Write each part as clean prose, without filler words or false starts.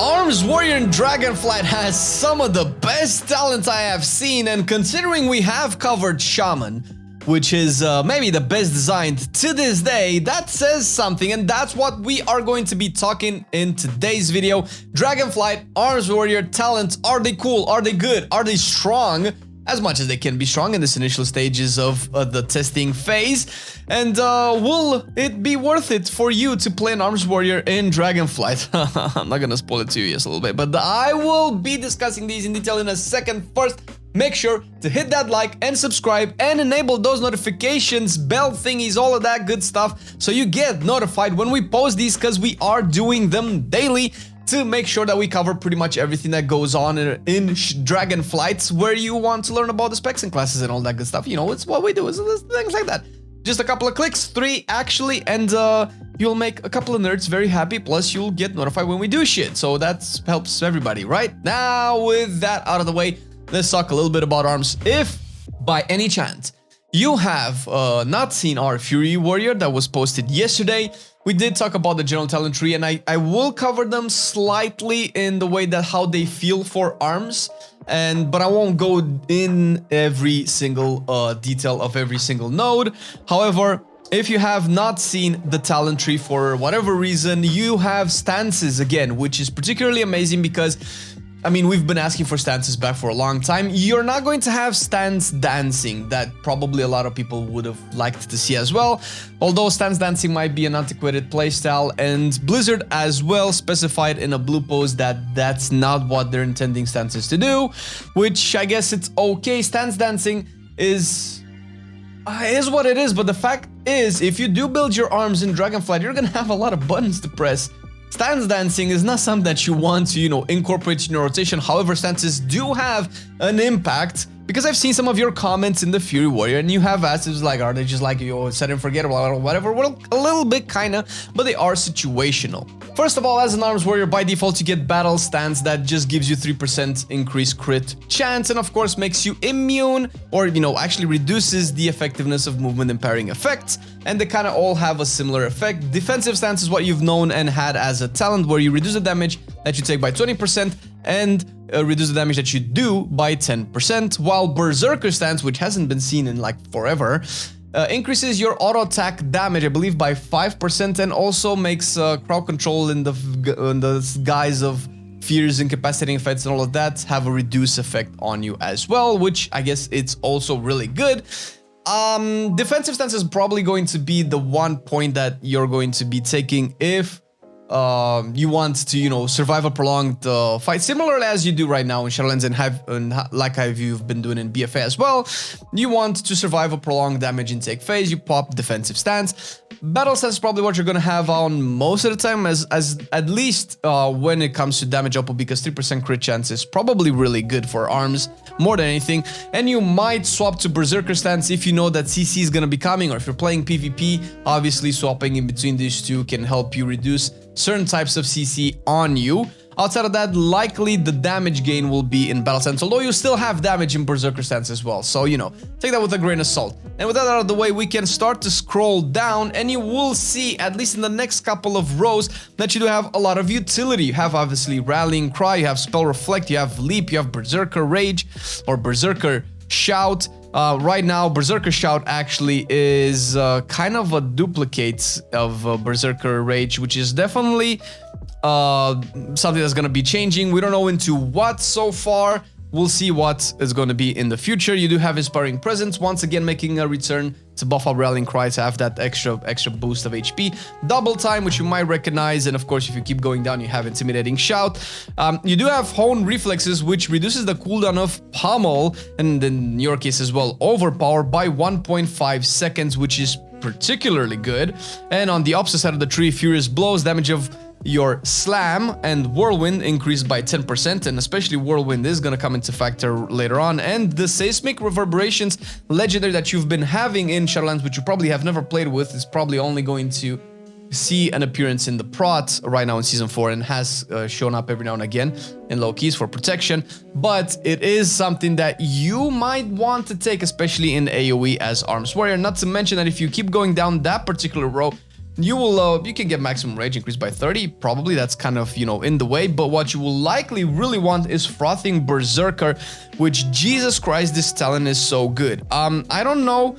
Arms Warrior in Dragonflight has some of the best talents I have seen, and considering we have covered Shaman, which is maybe the best designed to this day, that says something, and that's what we are going to be talking in today's video. Dragonflight, Arms Warrior talents, are they cool? Are they good? Are they strong? As much as they can be strong in this initial stages of the testing phase. And will it be worth it for you to play an Arms Warrior in Dragonflight? I'm not gonna spoil it to you just a little bit, but I will be discussing these in detail in a second. First, make sure to hit that like and subscribe and enable those notifications, bell thingies, all of that good stuff, so you get notified when we post these, because we are doing them daily, to make sure that we cover pretty much everything that goes on in Dragonflight, where you want to learn about the specs and classes and all that good stuff. You know, it's what we do, it's things like that. Just a couple of clicks, 3 actually, and you'll make a couple of nerds very happy, plus you'll get notified when we do shit, so that helps everybody, right? Now, with that out of the way, let's talk a little bit about arms. If, by any chance, you have not seen our Fury Warrior that was posted yesterday, we did talk about the general talent tree, and I will cover them slightly in the way that how they feel for arms, but I won't go in every single detail of every single node. However, if you have not seen the talent tree for whatever reason, you have stances again, which is particularly amazing because, I mean, we've been asking for stances back for a long time. You're not going to have stance dancing that probably a lot of people would have liked to see as well. Although stance dancing might be an antiquated playstyle, and Blizzard as well specified in a blue post that that's not what they're intending stances to do, which I guess it's okay. Stance dancing is what it is, but the fact is, if you do build your arms in Dragonflight, you're gonna have a lot of buttons to press. Stance dancing is not something that you want to, incorporate in your rotation. However, stances do have an impact, because I've seen some of your comments in the Fury Warrior, and you have asked, it's like, are they just like, set and forget, or whatever? Well, a little bit, kinda, but they are situational. First of all, as an Arms Warrior, by default, you get Battle Stance that just gives you 3% increased crit chance, and of course makes you immune, or, actually reduces the effectiveness of movement and parrying effects, and they kind of all have a similar effect. Defensive Stance is what you've known and had as a talent, where you reduce the damage that you take by 20%, and reduce the damage that you do by 10%, while Berserker Stance, which hasn't been seen in like forever, increases your auto attack damage, I believe, by 5%, and also makes crowd control in the guise of fears, incapacitating effects, and all of that have a reduced effect on you as well, which I guess it's also really good. Defensive Stance is probably going to be the one point that you're going to be taking if you want to, survive a prolonged fight, similarly as you do right now in Shadowlands, and you've been doing in BFA as well. You want to survive a prolonged damage intake phase, you pop Defensive Stance. Battle Stance is probably what you're gonna have on most of the time, as at least when it comes to damage output, because 3% crit chance is probably really good for arms more than anything. And you might swap to Berserker Stance if you know that CC is gonna be coming, or if you're playing PvP, obviously swapping in between these two can help you reduce certain types of CC on you. Outside of that, likely the damage gain will be in Battle Stance, although you still have damage in Berserker Stance as well, so take that with a grain of salt. And with that out of the way, we can start to scroll down, and you will see, at least in the next couple of rows, that you do have a lot of utility. You have obviously Rallying Cry, you have Spell Reflect, you have Leap, you have Berserker Rage, or Berserker Shout. Right now, Berserker Shout actually is kind of a duplicate of Berserker Rage, which is definitely something that's going to be changing. We don't know into what so far. We'll see what is going to be in the future. You do have Inspiring Presence, once again making a return to buff up Rallying Cry to have that extra boost of HP. Double Time, which you might recognize, and of course if you keep going down, you have Intimidating Shout. You do have Hone Reflexes, which reduces the cooldown of Pummel, and in your case as well, Overpower, by 1.5 seconds, which is particularly good. And on the opposite side of the tree, Furious Blows, damage of your Slam and Whirlwind increased by 10%, and especially Whirlwind is going to come into factor later on. And the Seismic Reverberations legendary that you've been having in Shadowlands, which you probably have never played with, is probably only going to see an appearance in the prot right now in Season 4, and has shown up every now and again in low keys for protection. But it is something that you might want to take, especially in AoE as Arms Warrior. Not to mention that if you keep going down that particular row, you will you can get maximum rage increased by 30. Probably that's kind of, you know, in the way. But what you will likely really want is Frothing Berserker, which, Jesus Christ, this talent is so good. I don't know.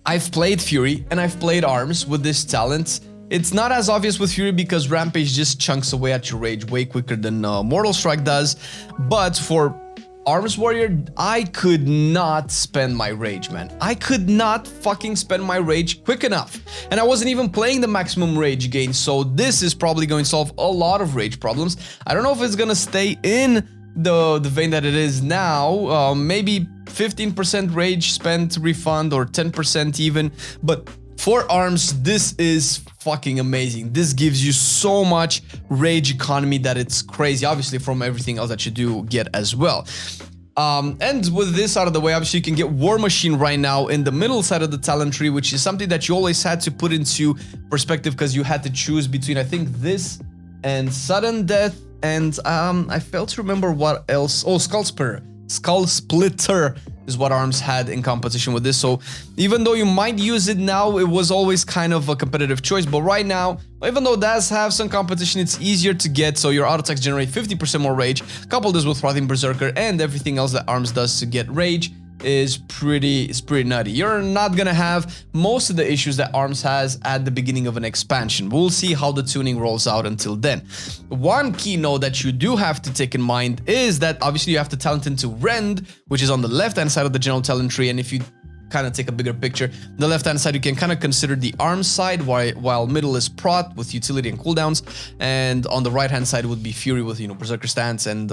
I've played Fury and I've played Arms with this talent. It's not as obvious with Fury because Rampage just chunks away at your rage way quicker than Mortal Strike does. But for Arms Warrior, I could not spend my rage, man. I could not fucking spend my rage quick enough. And I wasn't even playing the maximum rage gain, so this is probably going to solve a lot of rage problems. I don't know if it's gonna stay in the vein that it is now. Maybe 15% rage spent refund or 10% even, but for Arms, this is fucking amazing. This gives you so much rage economy that it's crazy, obviously from everything else that you do get as well. And with this out of the way, obviously you can get War Machine right now in the middle side of the talent tree, which is something that you always had to put into perspective because you had to choose between, I think, this and Sudden Death, and I failed to remember what else. Oh, Skull Splitter is what Arms had in competition with this. So even though you might use it now, it was always kind of a competitive choice. But right now, even though it does have some competition, it's easier to get. So your auto attacks generate 50% more rage. Couple this with Frothing Berserker and everything else that Arms does to get rage is pretty nutty. You're not gonna have most of the issues that Arms has at the beginning of an expansion. We'll see how the tuning rolls out until then. One key note that you do have to take in mind is that obviously you have to talent into Rend, which is on the left hand side of the general talent tree, and if you kind of take a bigger picture, the left hand side you can kind of consider the Arms side, while middle is Prot with utility and cooldowns, and on the right hand side would be Fury with, you know, Berserker stance and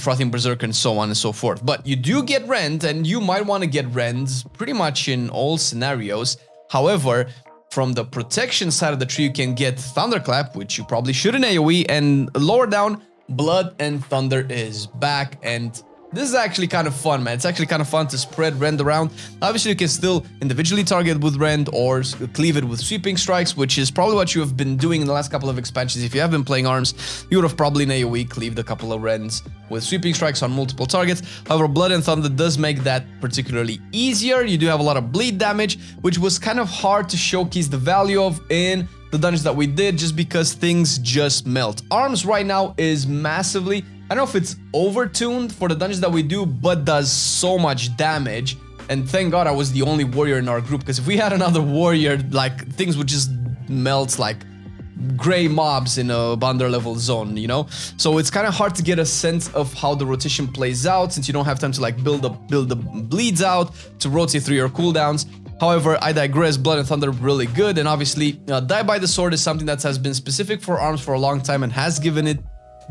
Frothing Berserker and so on and so forth. But you do get Rend, and you might want to get Rend pretty much in all scenarios. However, from the protection side of the tree, you can get Thunderclap, which you probably should in AoE, and lower down, Blood and Thunder is back, and this is actually kind of fun, man. It's actually kind of fun to spread Rend around. Obviously, you can still individually target with Rend or cleave it with Sweeping Strikes, which is probably what you have been doing in the last couple of expansions. If you have been playing Arms, you would have probably in AoE cleaved a couple of Rends with Sweeping Strikes on multiple targets. However, Blood and Thunder does make that particularly easier. You do have a lot of bleed damage, which was kind of hard to showcase the value of in the dungeons that we did just because things just melt. Arms right now is massively, I don't know if it's overtuned for the dungeons that we do, but does so much damage. And thank God I was the only warrior in our group, because if we had another warrior, like, things would just melt like gray mobs in a Bonder level zone, you know? So it's kind of hard to get a sense of how the rotation plays out since you don't have time to like build the bleeds out to rotate through your cooldowns. However, I digress. Blood and Thunder really good, and obviously Die by the Sword is something that has been specific for Arms for a long time and has given it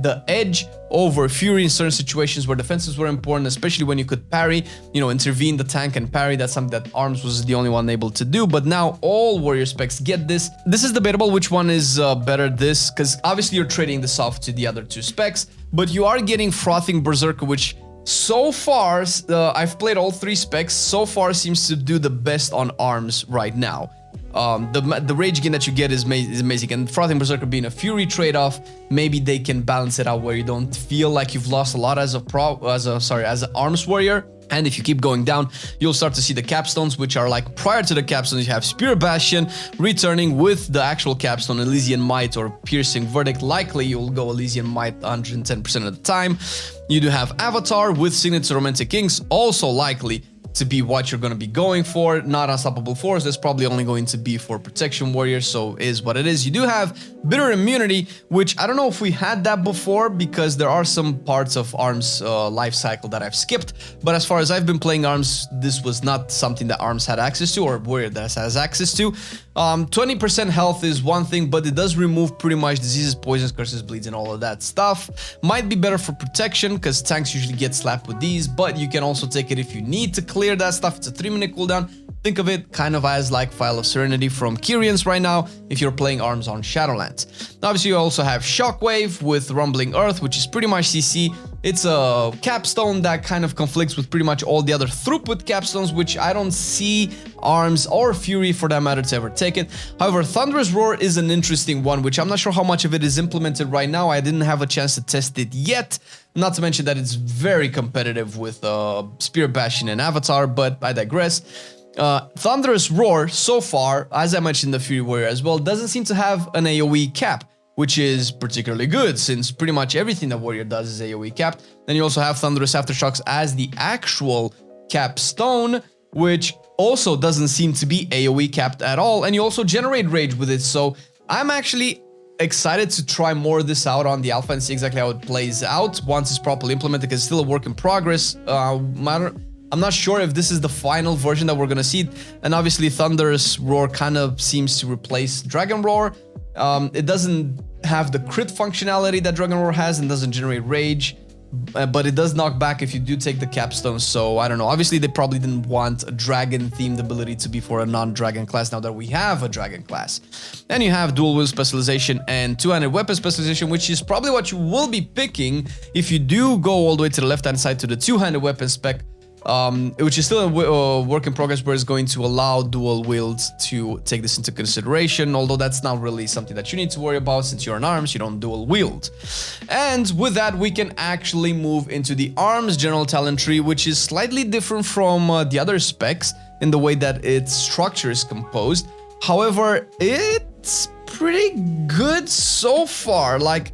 the edge over Fury in certain situations where defenses were important, especially when you could parry, you know, intervene the tank and parry. That's something that Arms was the only one able to do, but now all warrior specs get this. This is debatable which one is better, this, because obviously you're trading this off to the other two specs, but you are getting Frothing Berserker, which so far, I've played all three specs, so far seems to do the best on Arms right now. The rage gain that you get is amazing, and Frothing Berserker being a Fury trade-off, maybe they can balance it out where you don't feel like you've lost a lot as an Arms warrior. And if you keep going down, you'll start to see the Capstones, which are like prior to the Capstones, you have Spear Bastion returning with the actual Capstone, Elysian Might or Piercing Verdict. Likely you'll go Elysian Might 110% of the time. You do have Avatar with Signet to Romantic Kings, also likely to be what you're going to be going for. Not Unstoppable Force, that's probably only going to be for Protection Warriors, so is what it is. You do have Bitter Immunity, which I don't know if we had that before, because there are some parts of Arms life cycle that I've skipped, but as far as I've been playing Arms, this was not something that Arms had access to, or Warrior that has access to. 20% health is one thing, but it does remove pretty much diseases, poisons, curses, bleeds, and all of that stuff. Might be better for protection, because tanks usually get slapped with these, but you can also take it if you need to clear that stuff. It's a 3-minute cooldown. Think of it kind of as like File of Serenity from Kyrians right now if you're playing Arms on Shadowlands. Obviously, you also have Shockwave with Rumbling Earth, which is pretty much CC. It's a capstone that kind of conflicts with pretty much all the other throughput capstones, which I don't see Arms or Fury for that matter to ever take it. However, Thunderous Roar is an interesting one, which I'm not sure how much of it is implemented right now. I didn't have a chance to test it yet. Not to mention that it's very competitive with Spear Bastion and Avatar, but I digress. Thunderous Roar, so far, as I mentioned the Fury Warrior as well, doesn't seem to have an AoE cap, which is particularly good since pretty much everything that Warrior does is AoE capped. Then you also have Thunderous Aftershocks as the actual capstone, which also doesn't seem to be AoE capped at all, and you also generate rage with it. So I'm actually excited to try more of this out on the alpha and see exactly how it plays out once it's properly implemented, because it's still a work in progress. I'm not sure if this is the final version that we're gonna see, and obviously Thunderous Roar kind of seems to replace Dragon Roar. It doesn't have the crit functionality that Dragon Roar has and doesn't generate rage, but it does knock back if you do take the capstone. So I don't know, obviously they probably didn't want a dragon themed ability to be for a non-dragon class now that we have a dragon class. And you have dual wield specialization and two-handed weapon specialization, which is probably what you will be picking if you do go all the way to the left hand side to the two-handed weapon spec, which is still a work in progress, where it's going to allow dual wields to take this into consideration, although that's not really something that you need to worry about since you're in arms, you don't dual wield. And with that, we can actually move into the arms general talent tree, which is slightly different from the other specs in the way that its structure is composed. However, it's pretty good so far. Like,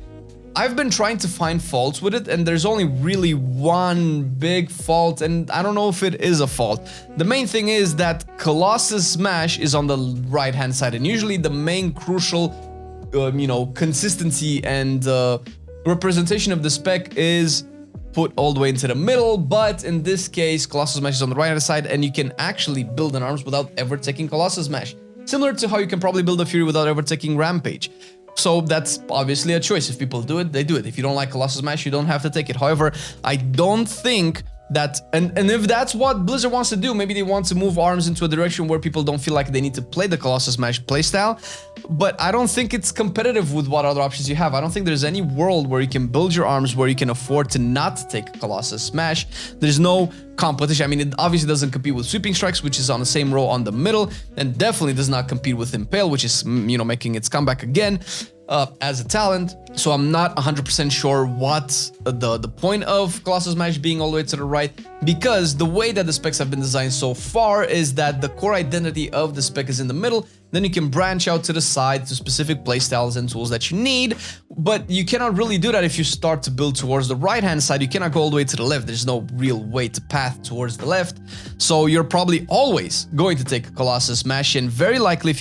I've been trying to find faults with it, and there's only really one big fault, and I don't know if it is a fault. The main thing is that Colossus Smash is on the right-hand side, and usually the main crucial, you know, consistency and representation of the spec is put all the way into the middle, but in this case, Colossus Smash is on the right-hand side, and you can actually build an arms without ever taking Colossus Smash. Similar to how you can probably build a Fury without ever taking Rampage. So that's obviously a choice. If people do it, they do it. If you don't like Colossus Smash, you don't have to take it. However, I don't think that, and if that's what Blizzard wants to do, maybe they want to move arms into a direction where people don't feel like they need to play the Colossus Smash playstyle, but I don't think it's competitive with what other options you have. I don't think there's any world where you can build your arms where you can afford to not take Colossus Smash. There's no competition. I mean, it obviously doesn't compete with Sweeping Strikes, which is on the same row on the middle, and definitely does not compete with Impale, which is, you know, making its comeback again as a talent. So I'm not 100% sure what the point of Colossus Smash being all the way to the right, because the way that the specs have been designed so far is that the core identity of the spec is in the middle. Then you can branch out to the side to specific playstyles and tools that you need, but you cannot really do that if you start to build towards the right-hand side. You cannot go all the way to the left. There's no real way to path towards the left. So you're probably always going to take Colossus Smash, and very likely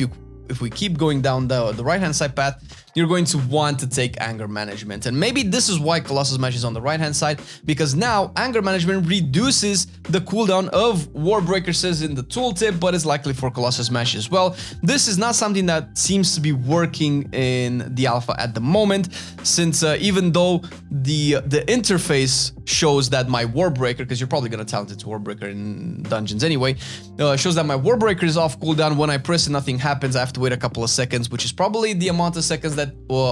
if we keep going down the right-hand side path, you're going to want to take Anger Management. And maybe this is why Colossus Smash is on the right-hand side, because now Anger Management reduces the cooldown of Warbreaker, says in the tooltip, but it's likely for Colossus Smash as well. This is not something that seems to be working in the alpha at the moment, since even though the interface shows that my Warbreaker, because you're probably going to talent it to Warbreaker in dungeons anyway, shows that my Warbreaker is off cooldown. When I press it, nothing happens. I have to wait a couple of seconds, which is probably the amount of seconds that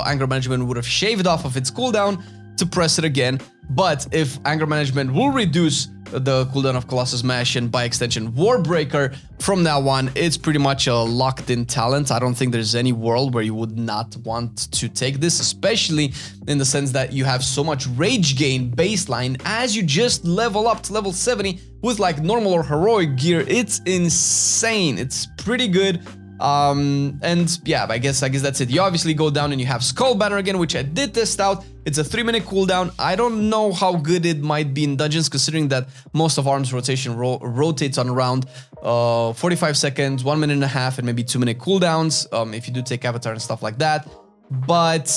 Anger Management would have shaved off of its cooldown to press it again. But if Anger Management will reduce the cooldown of Colossus Smash and by extension Warbreaker, from now on it's pretty much a locked-in talent. I don't think there's any world where you would not want to take this, especially in the sense that you have so much rage gain baseline as you just level up to level 70 with like normal or heroic gear. It's insane. It's pretty good. And yeah, I guess that's it. You obviously go down and you have Skull Banner again, which I did test out. It's a 3-minute cooldown. I don't know how good it might be in dungeons, considering that most of arms rotation rotates on around 45 seconds, 1.5 minutes, and maybe 2-minute cooldowns if you do take Avatar and stuff like that. But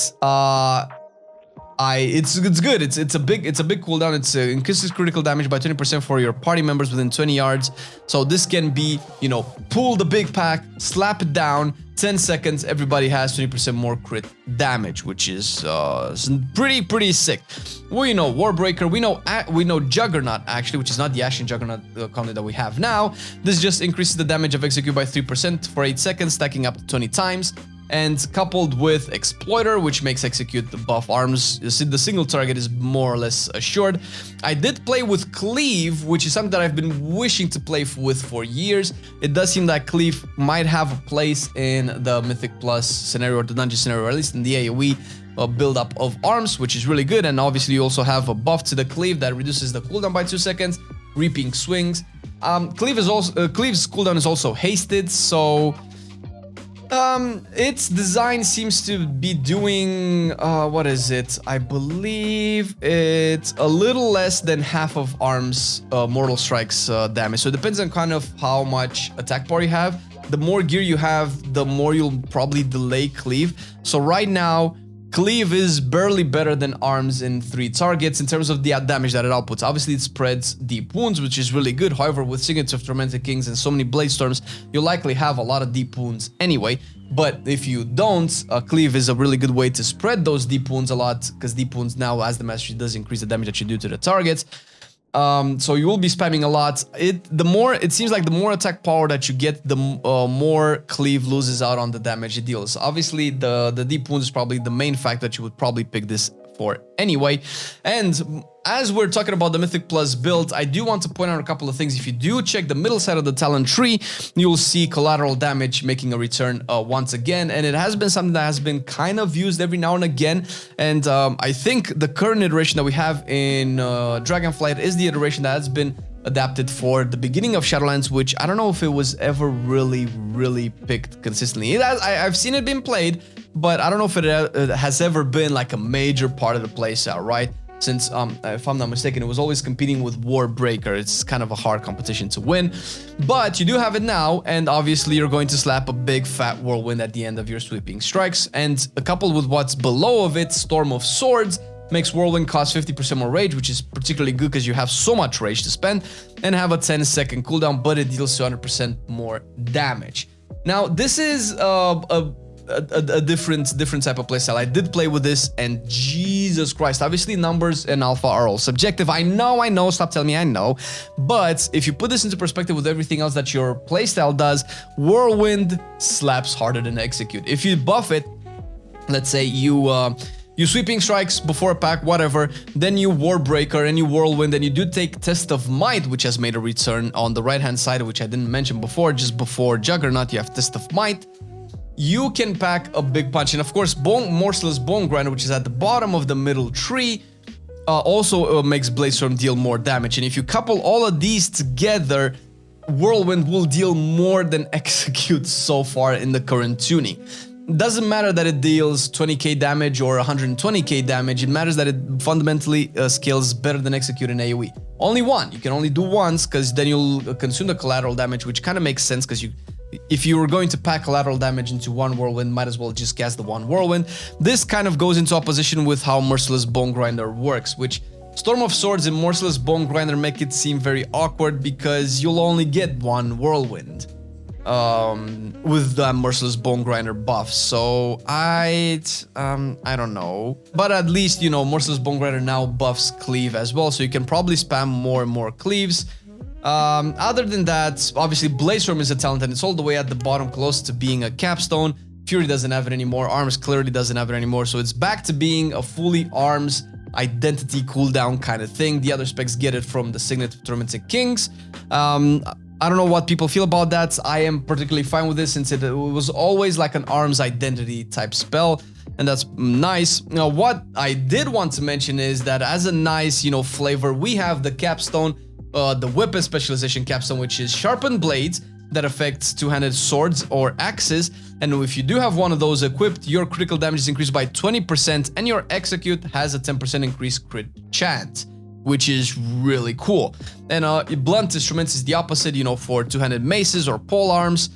it's good. It's a big cooldown. It's increases critical damage by 20% for your party members within 20 yards. So this can be, you know, pull the big pack, slap it down, 10 seconds, everybody has 20% more crit damage, which is pretty sick. We know Warbreaker, we know Juggernaut actually, which is not the Ashen Juggernaut combo that we have now. This just increases the damage of Execute by 3% for 8 seconds, stacking up to 20 times. And coupled with Exploiter, which makes Execute the buff arms, the single target is more or less assured. I did play with Cleave, which is something that I've been wishing to play with for years. It does seem that Cleave might have a place in the Mythic Plus scenario, or the dungeon scenario, or at least in the AoE build-up of arms, which is really good. And obviously you also have a buff to the Cleave that reduces the cooldown by 2 seconds, Reaping Swings. Cleave's cooldown is also hasted, so its design seems to be doing what is it? I believe it's a little less than half of Arm's Mortal Strike's damage. So it depends on kind of how much attack power you have. The more gear you have, the more you'll probably delay Cleave. So right now, Cleave is barely better than Arms in 3 targets in terms of the damage that it outputs. Obviously, it spreads deep wounds, which is really good. However, with Signets of Tormented Kings and so many Blade Storms, you'll likely have a lot of deep wounds anyway. But if you don't, Cleave is a really good way to spread those deep wounds a lot, because deep wounds now, as the mastery, does increase the damage that you do to the targets. So you will be spamming a lot. It seems like the more attack power that you get, the more Cleave loses out on the damage it deals. Obviously, the deep wounds is probably the main fact that you would probably pick this for anyway. And as we're talking about the Mythic Plus build, I do want to point out a couple of things. If you do check the middle side of the talent tree, you'll see collateral damage making a return once again, and it has been something that has been kind of used every now and again. And I think the current iteration that we have in Dragonflight is the iteration that has been adapted for the beginning of Shadowlands, which I don't know if it was ever really picked consistently. I've seen it being played, but I don't know if it has ever been like a major part of the playstyle, right? Since, if I'm not mistaken, it was always competing with Warbreaker. It's kind of a hard competition to win, but you do have it now, and obviously you're going to slap a big fat whirlwind at the end of your sweeping strikes, and coupled with what's below of it, Storm of Swords, makes Whirlwind cost 50% more rage, which is particularly good because you have so much rage to spend, and have a 10-second cooldown, but it deals 200% more damage. Now, this is a different type of playstyle. I did play with this, and Jesus Christ, obviously numbers and alpha are all subjective. I know, stop telling me I know. But if you put this into perspective with everything else that your playstyle does, Whirlwind slaps harder than Execute. If you buff it, let's say you sweeping strikes before a pack, whatever, then you Warbreaker and you Whirlwind, and you do take Test of Might, which has made a return on the right-hand side, which I didn't mention before. Just before Juggernaut, you have Test of Might. You can pack a big punch, and of course, Merciless Bone Grinder, which is at the bottom of the middle tree, also makes Blade Storm deal more damage. And if you couple all of these together, Whirlwind will deal more than Execute so far in the current tuning. Doesn't matter that it deals 20k damage or 120k damage, it matters that it fundamentally scales better than Execute in AoE. Only one, you can only do once, because then you'll consume the collateral damage, which kind of makes sense, because if you were going to pack collateral damage into one Whirlwind, might as well just cast the one Whirlwind. This kind of goes into opposition with how Merciless Bone Grinder works, which Storm of Swords and Merciless Bone Grinder make it seem very awkward because you'll only get one Whirlwind with the Merciless Bone Grinder buff. So I don't know, but at least, you know, Merciless Bone Grinder now buffs Cleave as well, so you can probably spam more and more Cleaves. Other than that, obviously Blade Storm is a talent, and it's all the way at the bottom, close to being a capstone. Fury doesn't have it anymore, Arms clearly doesn't have it anymore, so it's back to being a fully Arms identity cooldown kind of thing. The other specs get it from the Signet of Tormented Kings. I don't know what people feel about that. I am particularly fine with this, since it was always like an Arms identity type spell, and that's nice. Now, what I did want to mention is that as a nice, you know, flavor, we have the Capstone, the weapon specialization Capstone, which is sharpened blades that affects two-handed swords or axes, and if you do have one of those equipped, your critical damage is increased by 20%, and your Execute has a 10% increased crit chance, which is really cool. And Blunt Instruments is the opposite, you know, for two-handed maces or pole arms,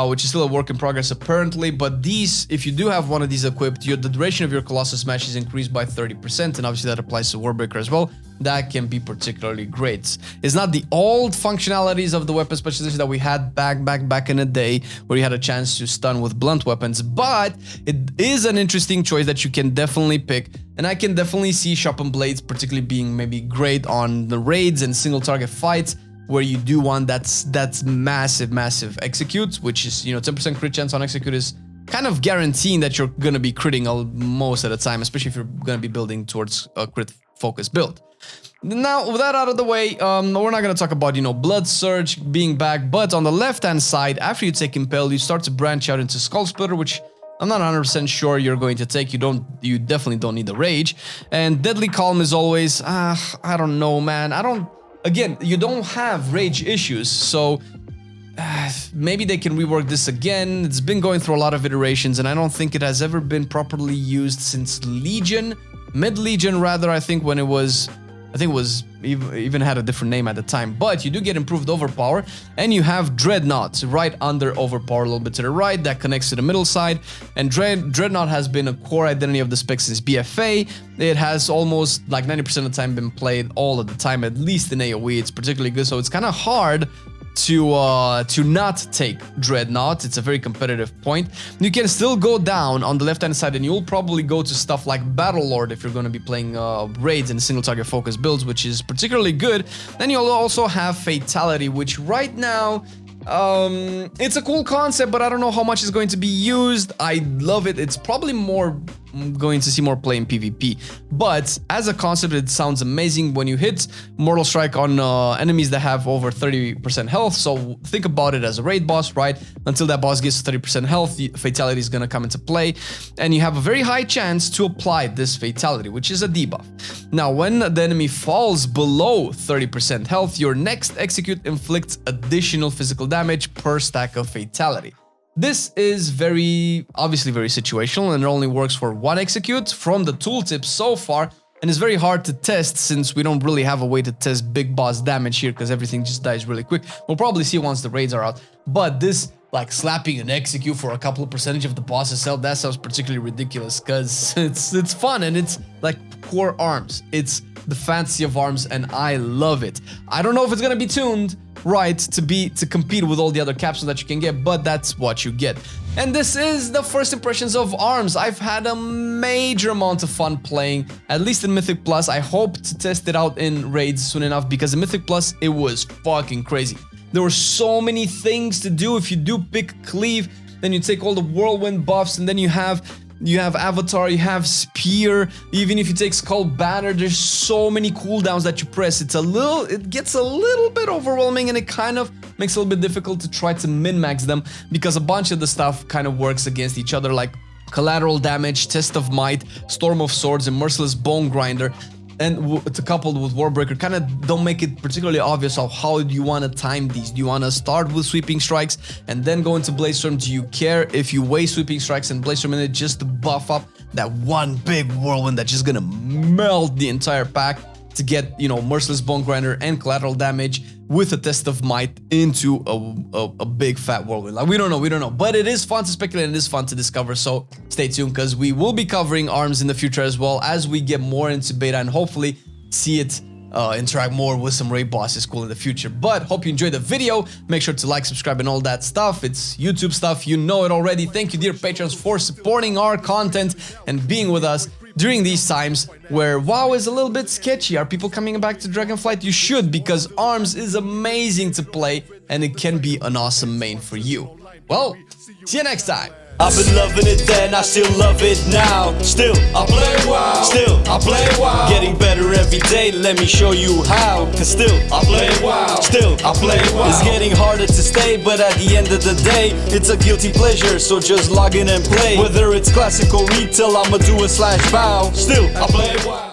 which is still a work in progress apparently, but these, if you do have one of these equipped, the duration of your Colossus smash is increased by 30%, and obviously that applies to Warbreaker as well. That can be particularly great. It's not the old functionalities of the weapon specialization that we had back in the day, where you had a chance to stun with blunt weapons, but it is an interesting choice that you can definitely pick, and I can definitely see Sharpened Blades particularly being maybe great on the raids and single target fights, where you do one that's massive Execute, which is, you know, 10% crit chance on Execute is kind of guaranteeing that you're gonna be critting most of the time, especially if you're gonna be building towards a crit focus build. Now, with that out of the way, we're not gonna talk about, you know, Blood Surge being back, but on the left-hand side, after you take Impale, you start to branch out into Skull Splitter, which I'm not 100% sure you're going to take. You definitely don't need the Rage. And Deadly Calm is always, I don't know, man. again, you don't have rage issues, so maybe they can rework this again. It's been going through a lot of iterations, and I don't think it has ever been properly used since Legion, Mid-Legion rather, I think when it was, even had a different name at the time, but you do get improved overpower, and you have Dreadnought right under overpower a little bit to the right, that connects to the middle side, and Dreadnought has been a core identity of the spec since BFA. It has almost like 90% of the time been played all of the time, at least in AoE. It's particularly good, so it's kind of hard to not take Dreadnought. It's a very competitive point. You can still go down on the left hand side, and you'll probably go to stuff like Battlelord if you're going to be playing raids and single target focus builds, which is particularly good. Then you'll also have Fatality, which right now it's a cool concept, but I don't know how much is going to be used. I love it. It's probably more going to see more play in PvP, but as a concept it sounds amazing. When you hit Mortal Strike on enemies that have over 30% health, so think about it as a raid boss, right? Until that boss gets to 30% health, the Fatality is going to come into play, and you have a very high chance to apply this Fatality, which is a debuff. Now when the enemy falls below 30% health, your next execute inflicts additional physical damage per stack of Fatality. This is obviously very situational, and it only works for one execute from the tooltip so far, and it's very hard to test since we don't really have a way to test big boss damage here because everything just dies really quick. We'll probably see once the raids are out, but this, like slapping an execute for a couple of percentage of the boss's health, that sounds particularly ridiculous because it's fun and it's like core arms. It's the fantasy of arms, and I love it. I don't know if it's gonna be tuned right to compete with all the other capsules that you can get, but that's what you get. And this is the first impressions of arms. I've had a major amount of fun playing, at least in Mythic Plus. I hope to test it out in raids soon enough, because in Mythic Plus it was fucking crazy. There were so many things to do. If you do pick Cleave, then you take all the whirlwind buffs, and then you have Avatar, you have Spear. Even if you take Skull Banner, there's so many cooldowns that you press. It gets a little bit overwhelming, and it kind of makes it a little bit difficult to try to min-max them, because a bunch of the stuff kind of works against each other, like Collateral Damage, Test of Might, Storm of Swords, and Merciless Bone Grinder. And coupled with Warbreaker, kind of don't make it particularly obvious of how do you want to time these. Do you want to start with Sweeping Strikes and then go into Bladestorm? Do you care if you waste Sweeping Strikes and Bladestorm in it just to buff up that one big whirlwind that's just gonna melt the entire pack to get, you know, Merciless Bone Grinder and Collateral Damage with a Test of Might into a big fat whirlwind? Like, we don't know, but it is fun to speculate and it is fun to discover, so stay tuned, because we will be covering arms in the future as well as we get more into beta and hopefully see it interact more with some raid bosses cool in the future. But hope you enjoyed the video. Make sure to like, subscribe, and all that stuff. It's YouTube stuff, you know it already. Thank you, dear patrons, for supporting our content and being with us during these times where WoW is a little bit sketchy. Are people coming back to Dragonflight? You should, because arms is amazing to play and it can be an awesome main for you. Well, see you next time. I've been loving it then, I still love it now. Still, I play WoW. Still, I play WoW. Getting better every day, let me show you how. Cause still, I play WoW. Still, I play WoW. It's getting harder to stay, but at the end of the day, it's a guilty pleasure, so just log in and play. Whether it's classic or retail, I'ma do a /bow. Still, I play WoW.